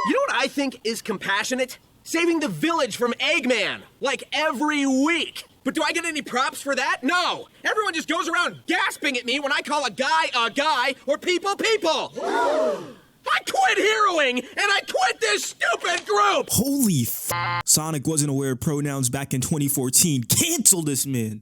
You know what I think is compassionate? Saving the village from Eggman, like every week. But do I get any props for that? No! Everyone just goes around gasping at me when I call a guy, or people. I quit heroing, and I quit this stupid group! Holy Sonic wasn't aware of pronouns back in 2014. Cancel this man!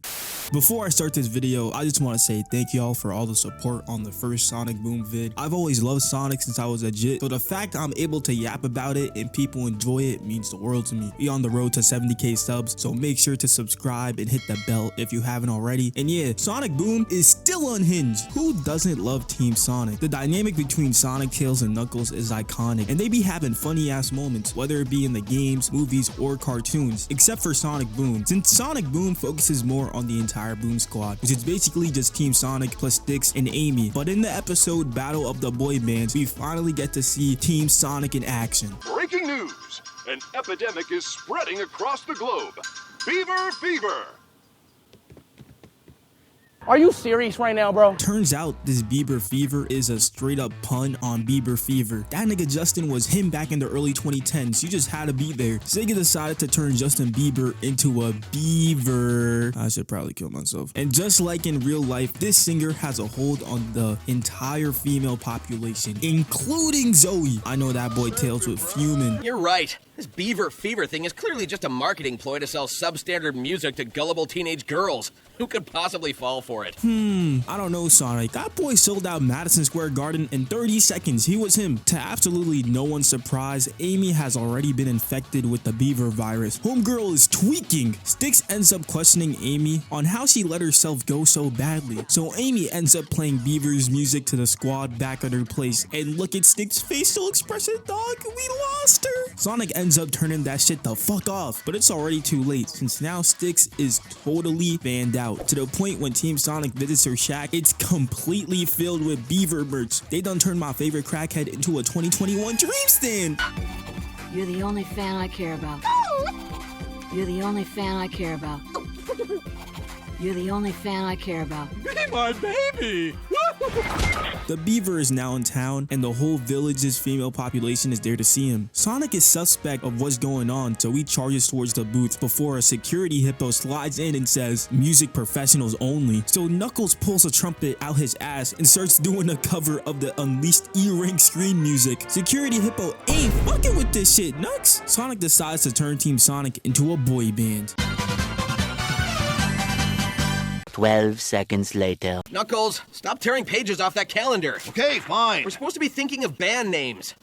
Before I start this video, I just want to say thank y'all for all the support on the first Sonic Boom vid. I've always loved Sonic since I was a jit, so the fact I'm able to yap about it and people enjoy it means the world to me. We on the road to 70k subs, so make sure to subscribe and hit the bell if you haven't already. And yeah, Sonic Boom is still unhinged. Who doesn't love Team Sonic? The dynamic between Sonic, Tails, and Knuckles is iconic, and they be having funny ass moments, whether it be in the games, movies, or cartoons, except for Sonic Boom. Since Sonic Boom focuses more on the entire Boom Squad, which is basically just Team Sonic plus Sticks and Amy. But in the episode Battle of the Boy Bands, we finally get to see Team Sonic in action. Breaking news! An epidemic is spreading across the globe. Beaver Fever! Are you serious right now, bro? Turns out this Beaver Fever is a straight up pun on Beaver Fever. That nigga Justin was him back in the early 2010s. You just had to be there. Sega decided to turn Justin Bieber into a beaver. I should probably kill myself. And just like in real life, this singer has a hold on the entire female population, including Zoe. I know that boy Tails was fuming. You're right. This Beaver Fever thing is clearly just a marketing ploy to sell substandard music to gullible teenage girls. Who could possibly fall for it? I don't know, Sonic. That boy sold out Madison Square Garden in 30 seconds. He was him. To absolutely no one's surprise, Amy has already been infected with the Beaver virus. Homegirl is tweaking. Sticks ends up questioning Amy on how she let herself go so badly. So Amy ends up playing Beaver's music to the squad back at her place. And look at Sticks' facial expression, dog. We lost her. Sonic ends up turning that shit the fuck off. But it's already too late, since now Sticks is totally fanned out. To the point when Team Sonic visits her shack, it's completely filled with Beaver merch. They done turned my favorite crackhead into a 2021 dream stand. You're the only fan I care about. You're the only fan I care about. You're the only fan I care about. Be my baby! The Beaver is now in town, and the whole village's female population is there to see him. Sonic is suspect of what's going on, so he charges towards the booth before a security hippo slides in and says, "Music professionals only." So Knuckles pulls a trumpet out his ass and starts doing a cover of the Unleashed E-Rank screen music. Security hippo ain't fucking with this shit, Nux. Sonic decides to turn Team Sonic into a boy band. 12 seconds later. Knuckles, stop tearing pages off that calendar. Okay, fine. We're supposed to be thinking of band names.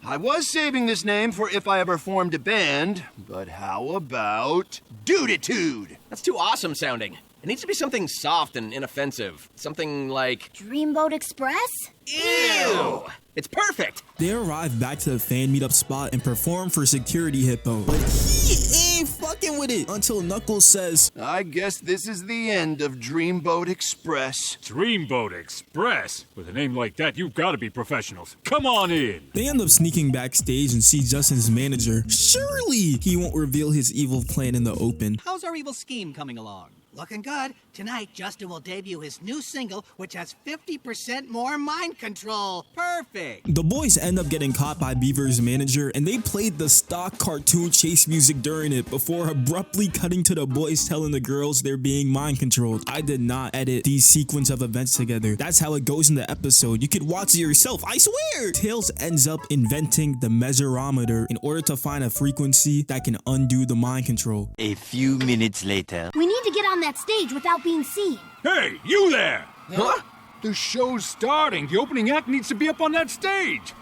I was saving this name for if I ever formed a band, but how about Duditude? That's too awesome sounding. It needs to be something soft and inoffensive. Something like... Dreamboat Express? Ew! It's perfect! They arrive back to the fan meetup spot and perform for Security Hippo, but he ain't fucking with it until Knuckles says, I guess this is the end of Dreamboat Express. Dreamboat Express? With a name like that, you've got to be professionals. Come on in! They end up sneaking backstage and see Justin's manager. Surely he won't reveal his evil plan in the open. How's our evil scheme coming along? Looking good. Tonight, Justin will debut his new single, which has 50% more mind control. Perfect. The boys end up getting caught by Beaver's manager, and they played the stock cartoon chase music during it before abruptly cutting to the boys telling the girls they're being mind controlled. I did not edit these sequence of events together. That's how it goes in the episode. You could watch it yourself, I swear. Tails ends up inventing the measurometer in order to find a frequency that can undo the mind control. A few minutes later. We need to get on that stage without being seen. Hey, you there! Huh? The show's starting. The opening act needs to be up on that stage.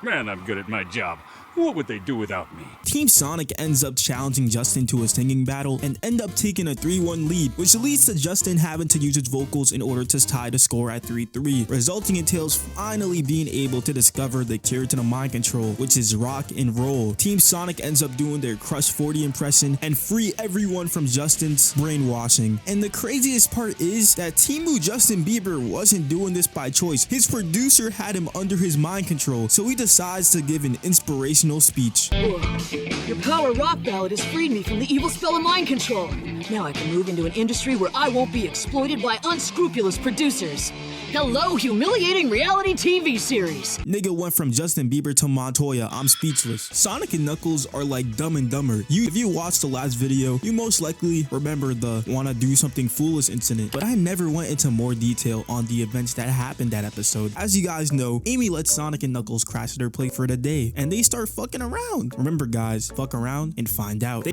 Man, I'm good at my job. What would they do without me? Team Sonic ends up challenging Justin to a singing battle and end up taking a 3-1 lead, which leads to Justin having to use his vocals in order to tie the score at 3-3, resulting in Tails finally being able to discover the cure to the mind control, which is rock and roll. Team Sonic ends up doing their Crush 40 impression and free everyone from Justin's brainwashing. And the craziest part is that Teamu Justin Bieber wasn't doing this by choice. His producer had him under his mind control, so he decides to give an inspirational speech. Your power rock ballad has freed me from the evil spell of mind control. Now I can move into an industry where I won't be exploited by unscrupulous producers. Hello, humiliating reality TV series. Nigga went from Justin Bieber to Montoya. I'm speechless. Sonic and Knuckles are like Dumb and Dumber. If you watched the last video, you most likely remember the wanna do something foolish incident, but I never went into more detail on the events that happened that episode. As you guys know, Amy lets Sonic and Knuckles crash their plate for the day, and they start fucking around. Remember guys, fuck around and find out.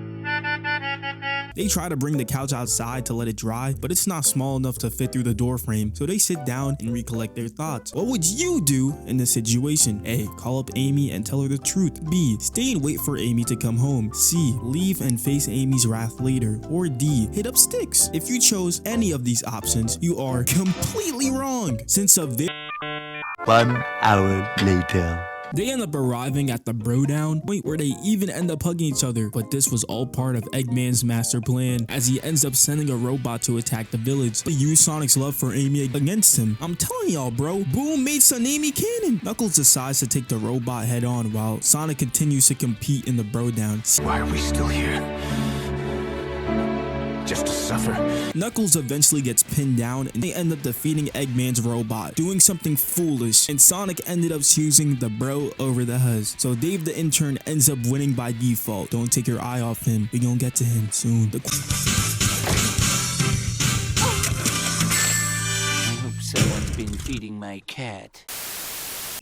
They try to bring the couch outside to let it dry, but it's not small enough to fit through the door frame, so they sit down and recollect their thoughts. What would you do in this situation? A. Call up Amy and tell her the truth. B. Stay and wait for Amy to come home. C. Leave and face Amy's wrath later. Or D. Hit up Sticks. If you chose any of these options, you are completely wrong, since a 1 hour later. They end up arriving at the brodown point where they even end up hugging each other, but this was all part of Eggman's master plan, as he ends up sending a robot to attack the village to use Sonic's love for Amy against him. I'm telling y'all bro, Boom made son Amy canon. Knuckles decides to take the robot head on while Sonic continues to compete in the brodown. Why are we still here? Just to suffer. Knuckles eventually gets pinned down and they end up defeating Eggman's robot, doing something foolish, and Sonic ended up choosing the bro over the huzz. So Dave the intern ends up winning by default. Don't take your eye off him. We gonna get to him soon. I hope someone's been feeding my cat.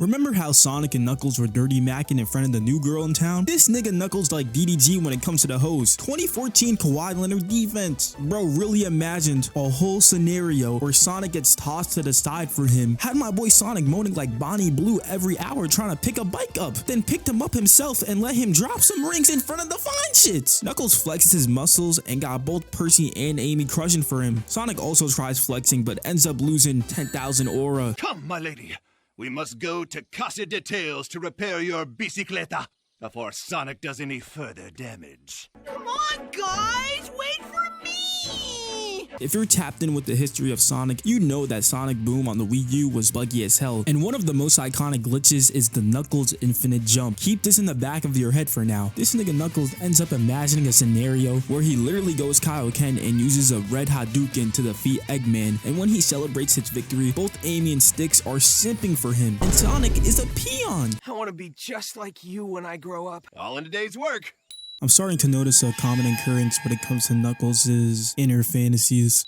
Remember how Sonic and Knuckles were dirty macking in front of the new girl in town? This nigga Knuckles like DDG when it comes to the hose. 2014 Kawhi Leonard defense. Bro really imagined a whole scenario where Sonic gets tossed to the side for him. Had my boy Sonic moaning like Bonnie Blue every hour trying to pick a bike up. Then picked him up himself and let him drop some rings in front of the fine shits. Knuckles flexes his muscles and got both Percy and Amy crushing for him. Sonic also tries flexing but ends up losing 10,000 aura. Come, my lady. We must go to Casa Details to repair your bicicleta before Sonic does any further damage. Come on, guys! Wait for me! If you're tapped in with the history of Sonic, you know that Sonic Boom on the Wii U was buggy as hell, and one of the most iconic glitches is the Knuckles infinite jump. Keep this in the back of your head for now. This nigga Knuckles ends up imagining a scenario where he literally goes Kaioken and uses a red Hadouken to defeat Eggman, and when he celebrates his victory, both Amy and Sticks are simping for him, and Sonic is a peon. I want to be just like you when I grow up. All in a day's work. I'm starting to notice a common occurrence when it comes to Knuckles' inner fantasies.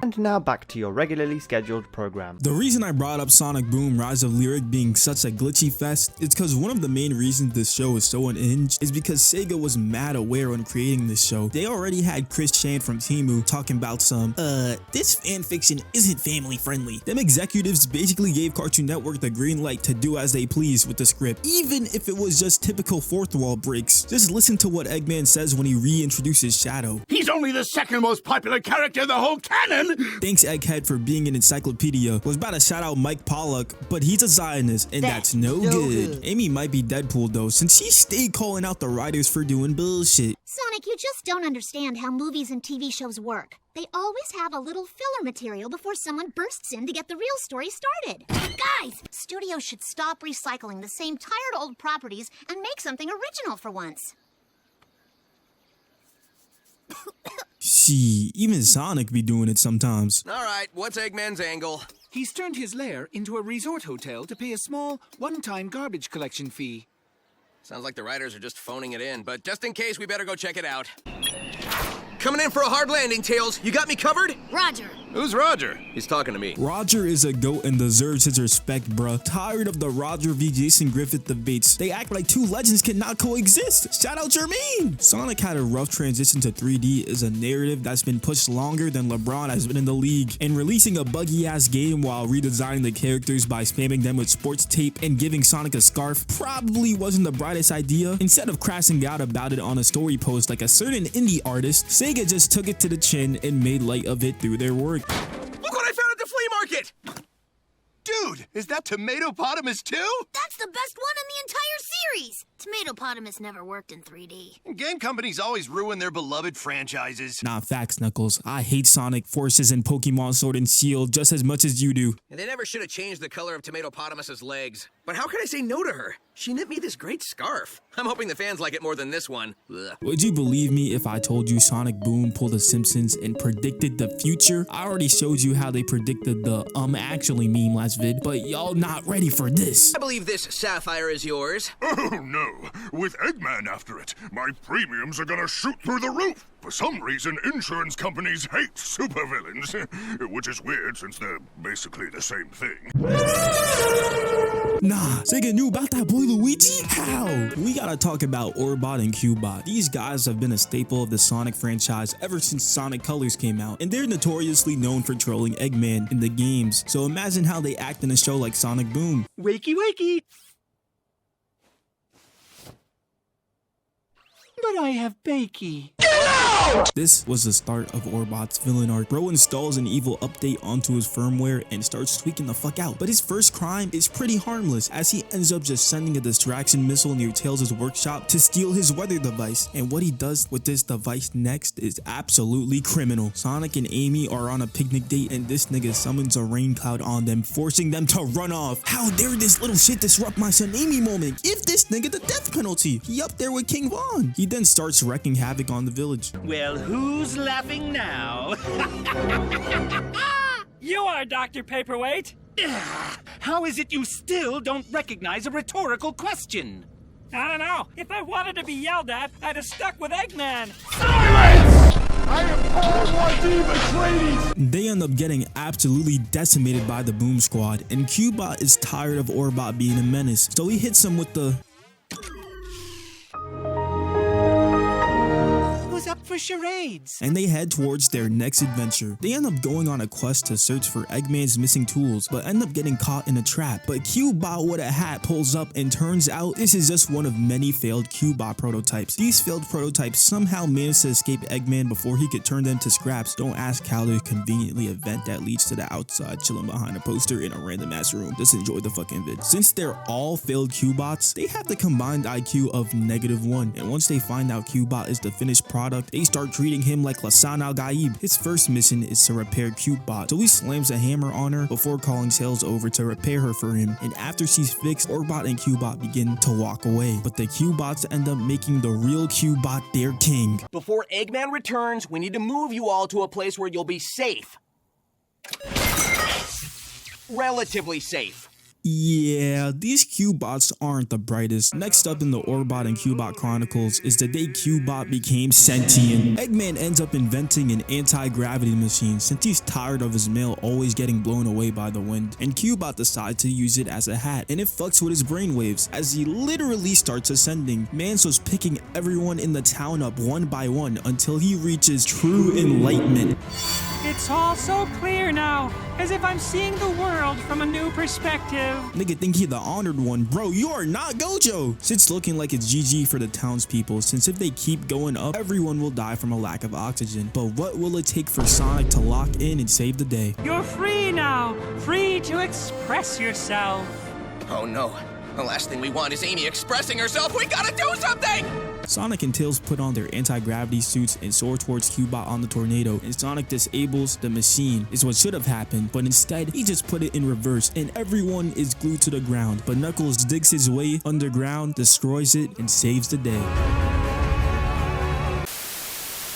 And now back to your regularly scheduled program. The reason I brought up Sonic Boom Rise of Lyric being such a glitchy fest is because one of the main reasons this show is so unhinged is because Sega was mad aware when creating this show. They already had Chris Chan from Temu talking about some, this fanfiction isn't family friendly. Them executives basically gave Cartoon Network the green light to do as they please with the script, even if it was just typical fourth wall breaks. Just listen to what Eggman says when he reintroduces Shadow. He's only the second most popular character in the whole canon! Thanks Egghead for being an encyclopedia. Was about to shout out Mike Pollock, but he's a Zionist and that's no good. Amy might be Deadpool though, since she stayed calling out the writers for doing bullshit. Sonic, you just don't understand how movies and TV shows work. They always have a little filler material before someone bursts in to get the real story started. Guys, studios should stop recycling the same tired old properties and make something original for once. See, even Sonic be doing it sometimes. All right, what's Eggman's angle? He's turned his lair into a resort hotel to pay a small, one-time garbage collection fee. Sounds like the writers are just phoning it in, but just in case, we better go check it out. Coming in for a hard landing, Tails. You got me covered? Roger. Who's Roger? He's talking to me. Roger is a goat and deserves his respect, bruh. Tired of the Roger v. Jason Griffith debates. They act like two legends cannot coexist. Shout out Jermaine! Sonic had a rough transition to 3D is a narrative that's been pushed longer than LeBron has been in the league. And releasing a buggy-ass game while redesigning the characters by spamming them with sports tape and giving Sonic a scarf probably wasn't the brightest idea. Instead of crashing out about it on a story post like a certain indie artist, Sega just took it to the chin and made light of it through their work. Look what I found at the flea market! Dude, is that Tomatopotamus too? That's the best one in the entire series. Tomatopotamus never worked in 3D. Game companies always ruin their beloved franchises. Nah, facts, Knuckles. I hate Sonic Forces and Pokemon Sword and Shield just as much as you do. And they never should have changed the color of Tomatopotamus's legs. But how can I say no to her? She knit me this great scarf. I'm hoping the fans like it more than this one. Ugh. Would you believe me if I told you Sonic Boom pulled the Simpsons and predicted the future? I already showed you how they predicted the actually meme last vid, but y'all not ready for this. I believe this sapphire is yours. Oh no, with Eggman after it, my premiums are gonna shoot through the roof. For some reason, insurance companies hate supervillains, which is weird since they're basically the same thing. Nah, Sega knew about that boy Luigi? How? We gotta talk about Orbot and Cubot. These guys have been a staple of the Sonic franchise ever since Sonic Colors came out, and they're notoriously known for trolling Eggman in the games. So imagine how they act in a show like Sonic Boom. Wakey, wakey. But I have Bakey. This was the start of Orbot's villain arc. Bro installs an evil update onto his firmware and starts tweaking the fuck out. But his first crime is pretty harmless, as he ends up just sending a distraction missile near Tails' workshop to steal his weather device. And what he does with this device next is absolutely criminal. Sonic and Amy are on a picnic date and this nigga summons a rain cloud on them, forcing them to run off. How dare this little shit disrupt my son Amy moment? Give this nigga the death penalty. He up there with King Von. He then starts wreaking havoc on the village. Well, who's laughing now? You are Dr. Paperweight. How is it you still don't recognize a rhetorical question? I don't know. If I wanted to be yelled at, I'd have stuck with Eggman. Silence! I am Paul Demon Trainees! They end up getting absolutely decimated by the Boom Squad, and Cubot is tired of Orbot being a menace, so he hits him with the... Up for charades. And they head towards their next adventure. They end up going on a quest to search for Eggman's missing tools, but end up getting caught in a trap. But Cubot with a hat pulls up, and turns out this is just one of many failed Cubot prototypes. These failed prototypes somehow managed to escape Eggman before he could turn them to scraps. Don't ask how there's conveniently a vent that leads to the outside, chilling behind a poster in a random ass room. Just enjoy the fucking vid. Since they're all failed Cubots, they have the combined IQ of -1, and once they find out Cubot is the finished product, they start treating him like Lasan al-Gaib. His first mission is to repair Cubot, so he slams a hammer on her before calling Tails over to repair her for him. And after she's fixed, Orbot and Cubot begin to walk away. But the Cubots end up making the real Cubot their king. Before Eggman returns, we need to move you all to a place where you'll be safe. Relatively safe. Yeah, these Cubots aren't the brightest. Next up in the Orbot and Cubot Chronicles is the day Cubot became sentient. Eggman ends up inventing an anti-gravity machine since he's tired of his mail always getting blown away by the wind. And Cubot decides to use it as a hat, and it fucks with his brainwaves as he literally starts ascending. Manso's picking everyone in the town up one by one until he reaches true enlightenment. It's all so clear now, as if I'm seeing the world from a new perspective. Nigga think he the honored one. Bro, you are not Gojo. Shit's looking like it's GG for the townspeople, since if they keep going up, everyone will die from a lack of oxygen. But what will it take for Sonic to lock in and save the day? You're free now, free to express yourself. Oh no, the last thing we want is Amy expressing herself. We gotta do something! Sonic and Tails put on their anti-gravity suits and soar towards Cubot on the tornado, and Sonic disables the machine is what should have happened, but instead he just put it in reverse and everyone is glued to the ground. But Knuckles digs his way underground, destroys it, and saves the day.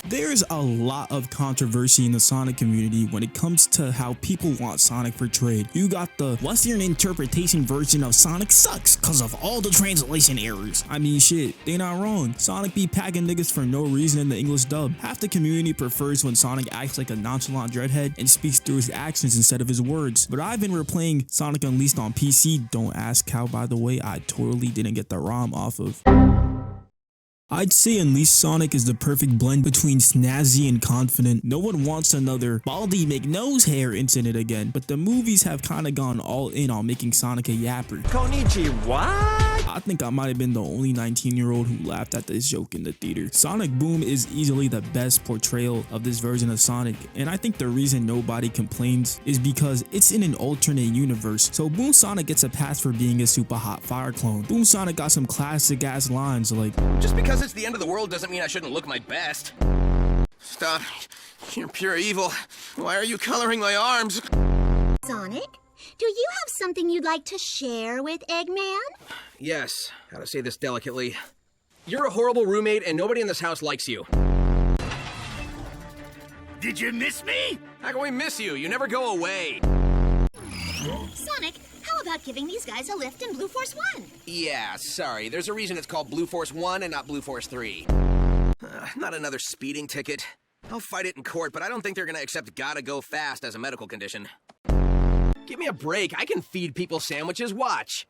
There's a lot of controversy in the Sonic community when it comes to how people want Sonic portrayed. You got the Western interpretation version of Sonic sucks cause of all the translation errors. I mean shit, they not wrong. Sonic be packing niggas for no reason in the English dub. Half the community prefers when Sonic acts like a nonchalant dreadhead and speaks through his actions instead of his words. But I've been replaying Sonic Unleashed on PC. Don't ask how, by the way. I totally didn't get the ROM off of. I'd say Unleashed Sonic is the perfect blend between snazzy and confident. No one wants another Baldy McNose hair incident again, but the movies have kinda gone all in on making Sonic a yapper. Konnichiwa! I think I might have been the only 19-year-old who laughed at this joke in the theater. Sonic Boom is easily the best portrayal of this version of Sonic, and I think the reason nobody complains is because it's in an alternate universe. So Boom Sonic gets a pass for being a super hot fire clone. Boom Sonic got some classic ass lines like, "Just because it's the end of the world doesn't mean I shouldn't look my best. Stop. You're pure evil. Why are you coloring my arms?" Sonic, do you have something you'd like to share with Eggman? Yes. How to say this delicately. You're a horrible roommate and nobody in this house likes you. Did you miss me? How can we miss you? You never go away. Sonic, how about giving these guys a lift in Blue Force 1? Yeah, sorry. There's a reason it's called Blue Force 1 and not Blue Force 3. Not another speeding ticket. I'll fight it in court, but I don't think they're gonna accept gotta go fast as a medical condition. Give me a break. I can feed people sandwiches. Watch.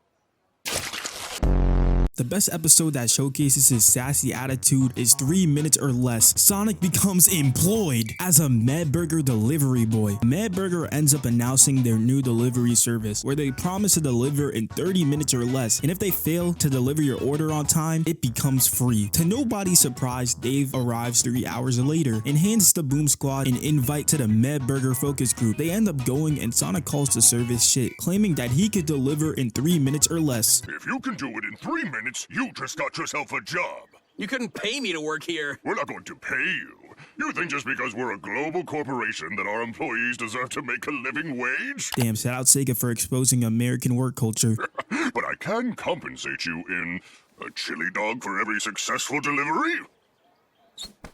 the best episode that showcases his sassy attitude is 3 minutes or less. Sonic becomes employed as a Madburger delivery boy. Madburger ends up announcing their new delivery service where they promise to deliver in 30 minutes or less, and if they fail to deliver your order on time, it becomes free. To nobody's surprise, Dave arrives 3 hours later and hands the Boom Squad an invite to the Madburger focus group. They end up going and Sonic calls the service shit, claiming that he could deliver in 3 minutes or less. If you can do it in 3 minutes, you just got yourself a job. You couldn't pay me to work here. We're not going to pay you. You think just because we're a global corporation that our employees deserve to make a living wage? Damn, shout out Sega for exposing American work culture. But I can compensate you in a chili dog for every successful delivery.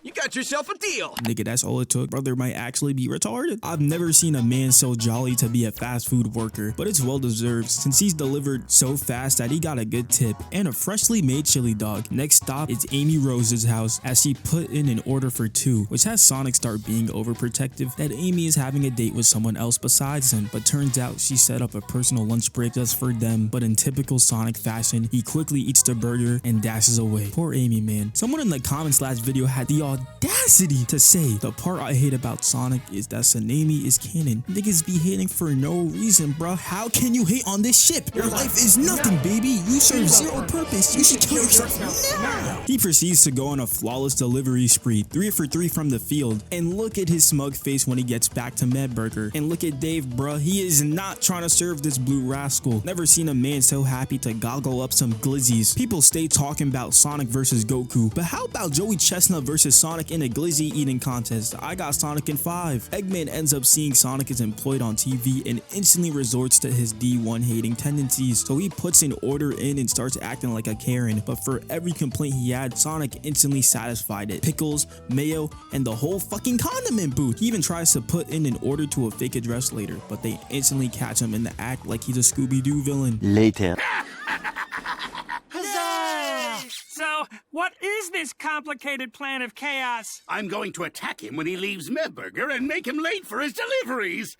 You got yourself a deal. Nigga, that's all it took. Brother might actually be retarded. I've never seen a man so jolly to be a fast food worker, but it's well deserved since he's delivered so fast that he got a good tip and a freshly made chili dog. Next stop is Amy Rose's house as she put in an order for 2, which has Sonic start being overprotective that Amy is having a date with someone else besides him, but turns out she set up a personal lunch break just for them. But in typical Sonic fashion, he quickly eats the burger and dashes away. Poor Amy, man. Someone in the comments last video had the audacity to say, the part I hate about Sonic is that Tsunami is canon. Niggas be hating for no reason, bro. How can you hate on this ship? Your life is nothing, baby. You serve zero purpose. You should kill yourself now. He proceeds to go on a flawless delivery spree, 3 for 3 from the field. And look at his smug face when he gets back to Madburger. And look at Dave, bruh. He is not trying to serve this blue rascal. Never seen a man so happy to goggle up some glizzies. People stay talking about Sonic versus Goku, but how about Joey Chestnut versus Sonic in a glizzy eating contest? I got Sonic in 5. Eggman ends up seeing Sonic is employed on TV and instantly resorts to his D1 hating tendencies. So he puts an order in and starts acting like a Karen, but for every complaint he had, Sonic instantly satisfied it. Pickles, mayo, and the whole fucking condiment booth. He even tries to put in an order to a fake address later, but they instantly catch him in the act like he's a Scooby-Doo villain. Later. So, what is this complicated plan of chaos? I'm going to attack him when he leaves Madburger and make him late for his deliveries.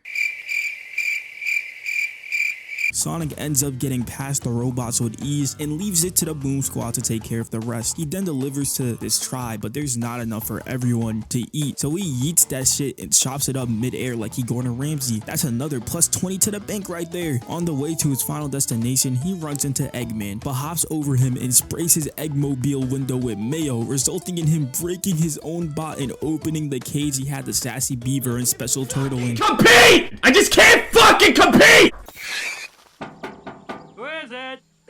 Sonic ends up getting past the robots with ease and leaves it to the Boom Squad to take care of the rest. He then delivers to this tribe, but there's not enough for everyone to eat. So he yeets that shit and chops it up mid-air like he Gordon Ramsay. That's another plus 20 to the bank right there. On the way to his final destination, he runs into Eggman, but hops over him and sprays his Eggmobile window with mayo, resulting in him breaking his own bot and opening the cage he had the Sassy Beaver and Special Turtle in. Compete! I just can't fucking compete!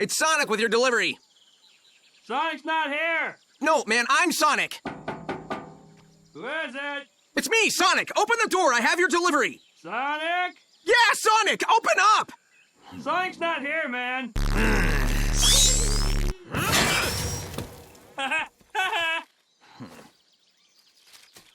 It's Sonic with your delivery. Sonic's not here. No, man, I'm Sonic. Who is it? It's me, Sonic. Open the door. I have your delivery. Sonic? Yeah, Sonic, open up. Sonic's not here, man.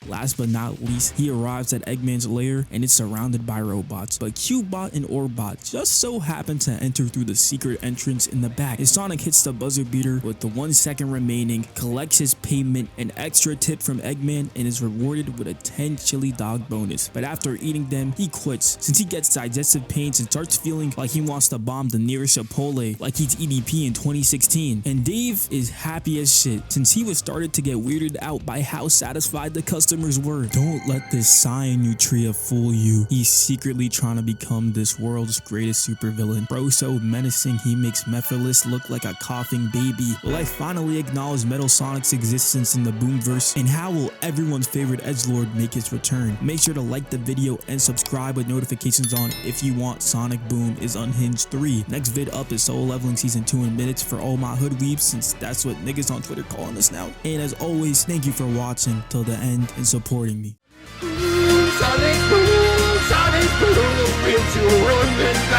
Last but not least, he arrives at Eggman's lair and it's surrounded by robots, but Cubot and Orbot just so happen to enter through the secret entrance in the back. As Sonic hits the buzzer beater with the 1 second remaining, collects his payment, an extra tip from Eggman, and is rewarded with a 10 chili dog bonus. But after eating them, he quits since he gets digestive pains and starts feeling like he wants to bomb the nearest Chipotle like he's EDP in 2016. And Dave is happy as shit since he was started to get weirded out by how satisfied the customers were. Don't let this Cyanutria fool you. He's secretly trying to become this world's greatest supervillain. Bro so menacing he makes Mephiles look like a coughing baby. Will I finally acknowledge Metal Sonic's existence in the Boomverse? And how will everyone's favorite edgelord make his return? Make sure to like the video and subscribe with notifications on if you want Sonic Boom is Unhinged 3. Next vid up is Solo Leveling Season 2 in minutes for all my hood weebs, since that's what niggas on Twitter calling us now. And as always, thank you for watching till the end and supporting me. Sonic Boom, it's your